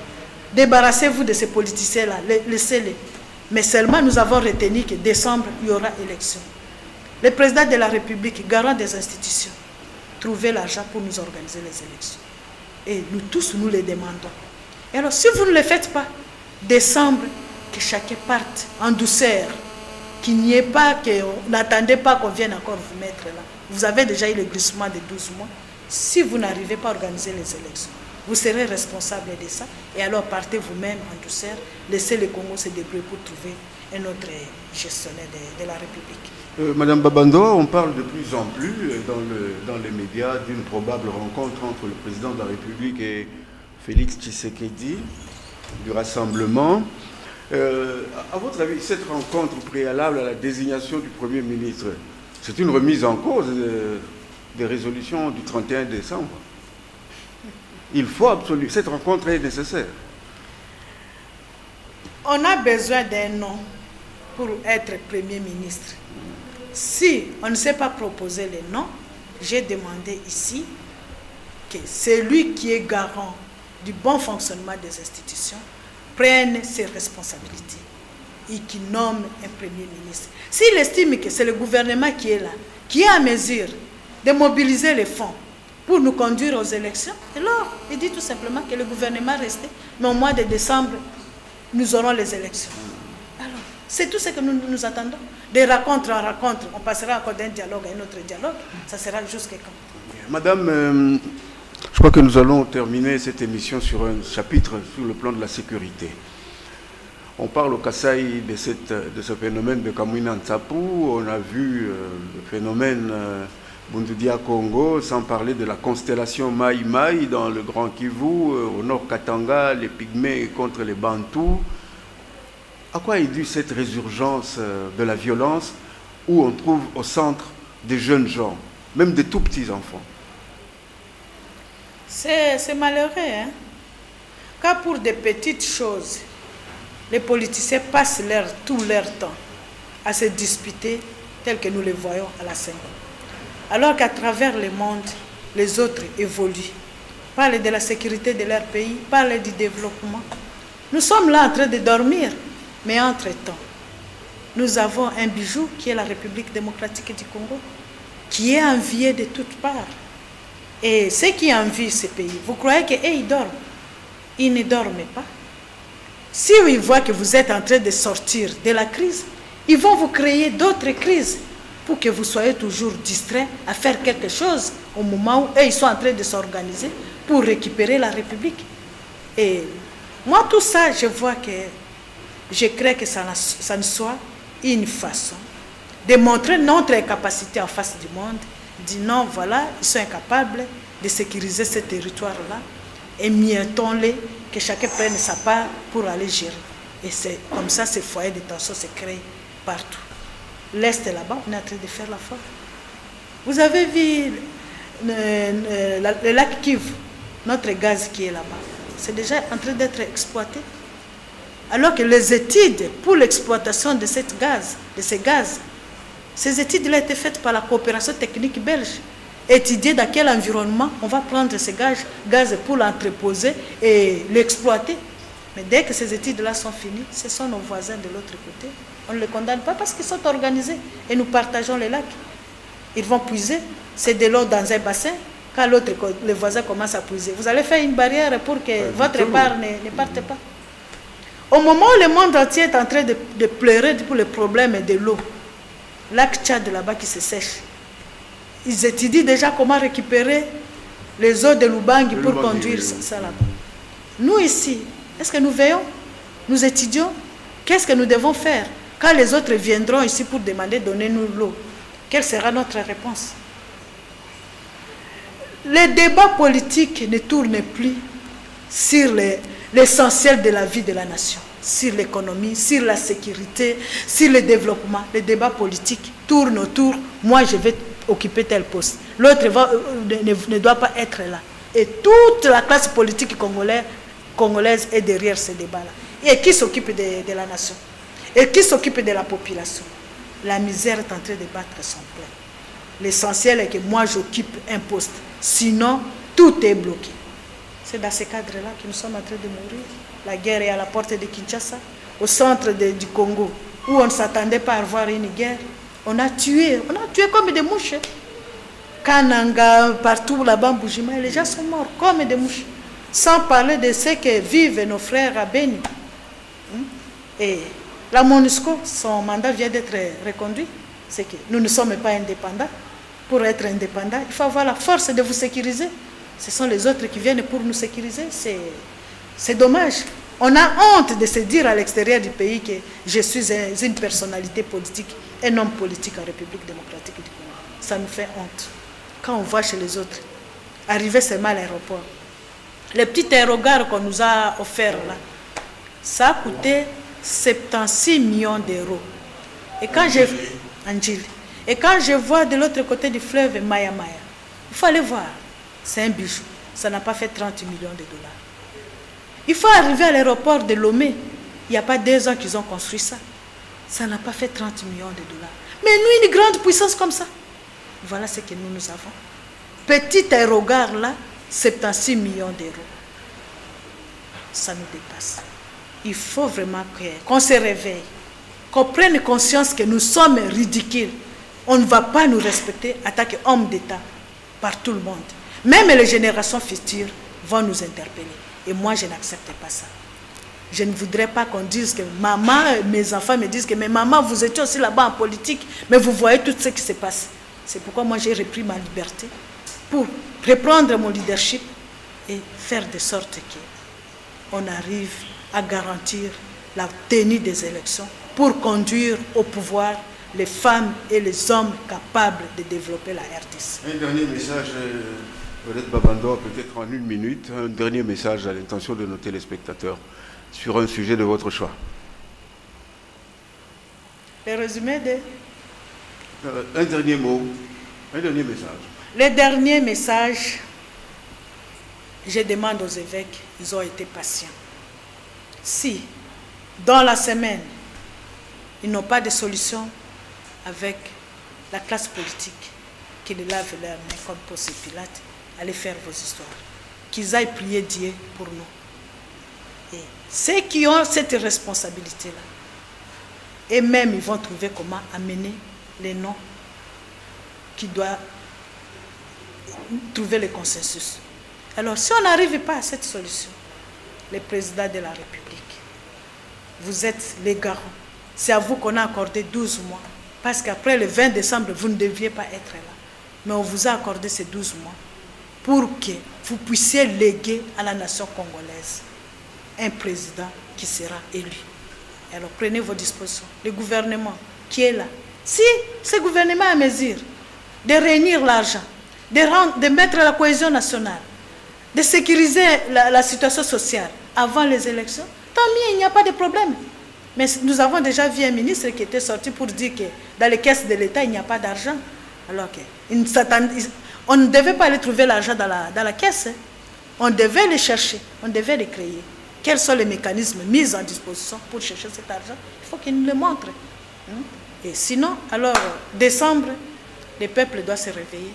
débarrassez-vous de ces politiciens-là, laissez-les. Mais seulement nous avons retenu que décembre, il y aura élection. Le président de la République, garant des institutions, trouvez l'argent pour nous organiser les élections. Et nous tous, nous les demandons. Et alors, si vous ne le faites pas, décembre, que chacun parte en douceur, qu'il n'y ait pas, qu'on n'attendait pas qu'on vienne encore vous mettre là. Vous avez déjà eu le glissement de 12 mois. Si vous n'arrivez pas à organiser les élections, vous serez responsable de ça. Et alors, partez vous-même en douceur, laissez le Congo se débrouiller pour trouver un autre gestionnaire de la République. Madame Babando, on parle de plus en plus dans les médias d'une probable rencontre entre le président de la République et Félix Tshisekedi du Rassemblement. À votre avis, cette rencontre préalable à la désignation du Premier ministre, c'est une remise en cause des résolutions du 31 décembre. Il faut absolument... Cette rencontre est nécessaire. On a besoin d'un nom pour être Premier ministre. si on ne sait pas proposer les noms, j'ai demandé ici que celui qui est garant du bon fonctionnement des institutions prenne ses responsabilités et qui nomme un premier ministre. S'il estime que c'est le gouvernement qui est là, qui est à mesure de mobiliser les fonds pour nous conduire aux élections, alors il dit tout simplement que le gouvernement restait, mais au mois de décembre, nous aurons les élections. Alors, c'est tout ce que nous attendons. De rencontre en rencontre, on passera encore d'un dialogue à un autre dialogue, ça sera jusqu'à quand? Madame, je crois que nous allons terminer cette émission sur un chapitre sur le plan de la sécurité. On parle au Kasaï de ce phénomène de Kamwina Nsapu, on a vu le phénomène Bundudia Congo, sans parler de la constellation Maï Maï dans le Grand Kivu, au nord Katanga, les Pygmées contre les Bantous. À quoi est due cette résurgence de la violence où on trouve au centre des jeunes gens, même des tout petits enfants? C'est malheureux, hein? Car pour des petites choses, les politiciens passent tout leur temps à se disputer tel que nous les voyons à la scène. Alors qu'à travers le monde, les autres évoluent. Parlent de la sécurité de leur pays, parlent du développement. Nous sommes là en train de dormir, mais entre-temps, nous avons un bijou qui est la République démocratique du Congo, qui est envié de toutes parts. Et ceux qui envient ces pays, vous croyez qu'ils dorment? Ils ne dorment pas. Si ils voient que vous êtes en train de sortir de la crise, ils vont vous créer d'autres crises pour que vous soyez toujours distraits à faire quelque chose au moment où eux, ils sont en train de s'organiser pour récupérer la République. Et moi, tout ça, je vois que je crains que ça ne soit une façon de montrer notre incapacité en face du monde. Dit non, voilà, ils sont incapables de sécuriser ce territoire-là et miettons-les, que chacun prenne sa part pour aller gérer. Et c'est comme ça, ces foyers de tension se créent partout. L'Est là-bas, on est en train de faire la force. Vous avez vu le lac Kivu, notre gaz qui est là-bas, c'est déjà en train d'être exploité. Alors que les études pour l'exploitation de ces gaz, ces études ont été faites par la coopération technique belge. Étudier dans quel environnement on va prendre ces gaz pour l'entreposer et l'exploiter. Mais dès que ces études-là sont finies, ce sont nos voisins de l'autre côté. On ne les condamne pas parce qu'ils sont organisés et nous partageons les lacs. Ils vont puiser, c'est de l'eau dans un bassin. Quand les voisins commencent à puiser, vous allez faire une barrière pour que votre part ne parte pas. Au moment où le monde entier est en train de pleurer pour le problème de l'eau, lac Tchad là-bas qui se sèche, ils étudient déjà comment récupérer les eaux de Lubangi pour conduire ça là-bas. Nous ici, est-ce que nous veillons? Nous étudions? Qu'est-ce que nous devons faire? Quand les autres viendront ici pour demander, donnez-nous l'eau, quelle sera notre réponse? Les débats politiques ne tournent plus sur l'essentiel de la vie de la nation, sur l'économie, sur la sécurité, sur le développement. Les débats politiques tournent autour, moi je vais occuper tel poste, l'autre ne doit pas être là. Et toute la classe politique congolaise est derrière ces débats-là. Et qui s'occupe de la nation? Et qui s'occupe de la population? La misère est en train de battre son plein. L'essentiel est que moi j'occupe un poste, sinon tout est bloqué. C'est dans ce cadre-là que nous sommes en train de mourir. La guerre est à la porte de Kinshasa, au centre du Congo, où on ne s'attendait pas à avoir une guerre. On a tué comme des mouches. Kananga, partout là-bas, Boujima, les gens sont morts comme des mouches. Sans parler de ce que vivent nos frères à Beni. Et la MONUSCO, son mandat vient d'être reconduit. C'est que nous ne sommes pas indépendants. Pour être indépendants, il faut avoir la force de vous sécuriser. Ce sont les autres qui viennent pour nous sécuriser. C'est dommage. On a honte de se dire à l'extérieur du pays que je suis une personnalité politique, un homme politique en République démocratique du Congo. Ça nous fait honte. Quand on voit chez les autres, arriver seulement à l'aéroport, les petits aérogare qu'on nous a offerts là, ça a coûté 76 millions d'euros. Et quand je vois de l'autre côté du fleuve Maya Maya, il faut aller voir. C'est un bijou. Ça n'a pas fait 30 millions de dollars. Il faut arriver à l'aéroport de Lomé. Il n'y a pas 2 ans qu'ils ont construit ça. Ça n'a pas fait 30 millions de dollars. Mais nous, une grande puissance comme ça. Voilà ce que nous avons. Petit aérogare là, 76 millions d'euros. Ça nous dépasse. Il faut vraiment qu'on se réveille, qu'on prenne conscience que nous sommes ridicules. On ne va pas nous respecter en tant qu'hommes d'État par tout le monde. Même les générations futures vont nous interpeller. Et moi, je n'accepte pas ça. Je ne voudrais pas qu'on dise que maman, mes enfants me disent que mais maman, vous étiez aussi là-bas en politique, mais vous voyez tout ce qui se passe. C'est pourquoi moi j'ai repris ma liberté pour reprendre mon leadership et faire de sorte qu'on arrive à garantir la tenue des élections pour conduire au pouvoir les femmes et les hommes capables de développer la RDC. Un dernier message, Odette Babando, peut-être en 1 minute, un dernier message à l'intention de nos téléspectateurs sur un sujet de votre choix. Le résumé de... Un dernier mot, un dernier message. Le dernier message, je demande aux évêques, ils ont été patients. Si, dans la semaine, ils n'ont pas de solution avec la classe politique, qu'ils lavent leurs mains comme Ponce Pilate, allez faire vos histoires. Qu'ils aillent prier Dieu pour nous. Et ceux qui ont cette responsabilité-là, et même ils vont trouver comment amener les noms qui doivent trouver le consensus. Alors, si on n'arrive pas à cette solution, le président de la République, vous êtes les garants. C'est à vous qu'on a accordé 12 mois. Parce qu'après le 20 décembre, vous ne deviez pas être là. Mais on vous a accordé ces 12 mois pour que vous puissiez léguer à la nation congolaise un président qui sera élu. Alors, prenez vos dispositions. Le gouvernement qui est là, si ce gouvernement a mesure de réunir l'argent, de mettre la cohésion nationale, de sécuriser la situation sociale avant les élections, tant mieux, il n'y a pas de problème. Mais nous avons déjà vu un ministre qui était sorti pour dire que dans les caisses de l'État, il n'y a pas d'argent. Alors on ne devait pas aller trouver l'argent dans la caisse. On devait le chercher, on devait le créer. Quels sont les mécanismes mis en disposition pour chercher cet argent? Il faut qu'il nous le montre. Et sinon, alors, décembre, le peuple doit se réveiller.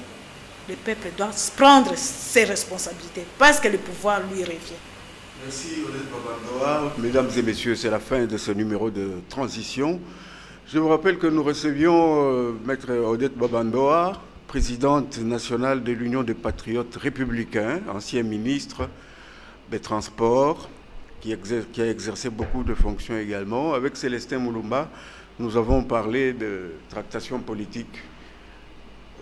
Le peuple doit prendre ses responsabilités parce que le pouvoir lui revient. Merci Odette Babandoa. Mesdames et messieurs, c'est la fin de ce numéro de transition. Je vous rappelle que nous recevions Maître Odette Babandoa, présidente nationale de l'Union des patriotes républicains, ancien ministre des Transports, qui a exercé beaucoup de fonctions également. Avec Célestin Moulumba, nous avons parlé de tractation politique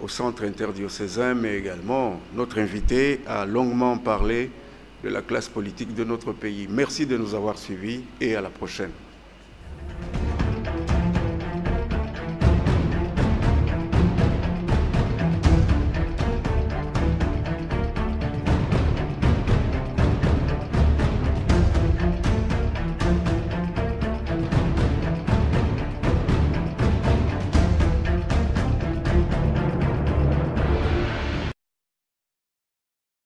au centre interdiocésain, mais également notre invité a longuement parlé de la classe politique de notre pays. Merci de nous avoir suivis et à la prochaine.